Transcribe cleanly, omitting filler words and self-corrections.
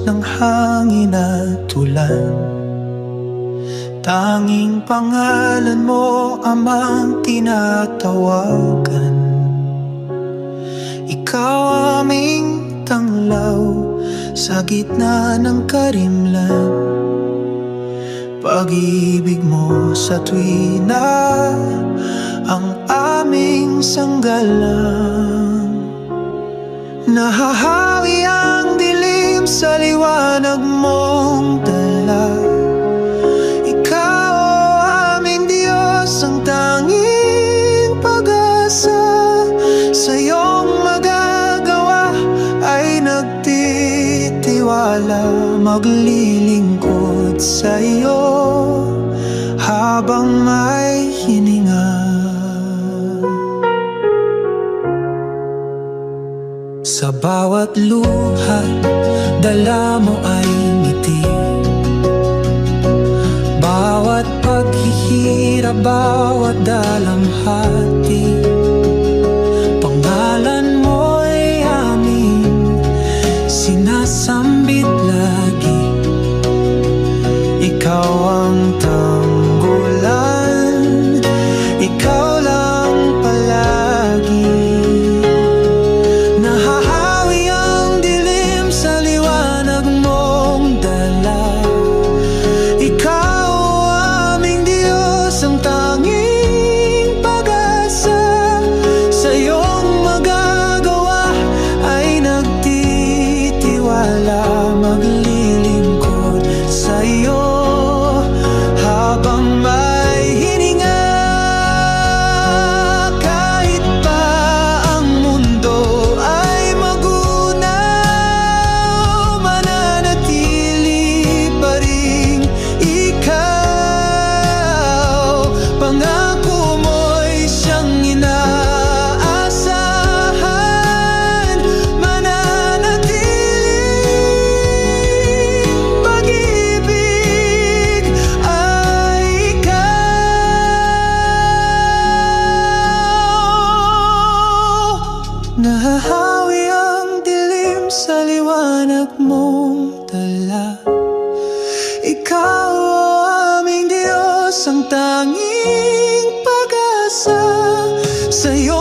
ng hangin at ulan. Tanging pangalan mo amang tinatawagan. Ikaw aming tanglaw sa gitna ng karimlan. Pag-ibig mo sa tuwina ang aming sanggalang. Nahahawi ang dilim sa liwanag mong dala. Ikaw aming Diyos, ang tanging pag-asa. Sa iyong magagawa ay nagtitiwala. Maglilingkod sa iyo habang may hininga. Sa bawat luha, dala mo ay ngiti. Bawat paghihirap, bawat dalamhati, pangalan mo ay aming sinasambit lagi. Ikaw ang tanggulan, ikaw lang palagi. Nahahawi ang dilim sa liwanag mong dala. Ikaw aming Diyos, ang tanging pag-asa. Sa iyong magagawa ay nagtitiwala. Maglilingkod sa iyo habang may hininga. Kahit pa ang mundo ay magunaw, mananatili pa rin ikaw. Pangako mo'y siyang inaasahan. Mananatiling pag-ibig ay ikaw. Nahahawi ang dilim sa liwanag mong dala. Ikaw aming Diyos, ang tanging pag-asa. Sa iyo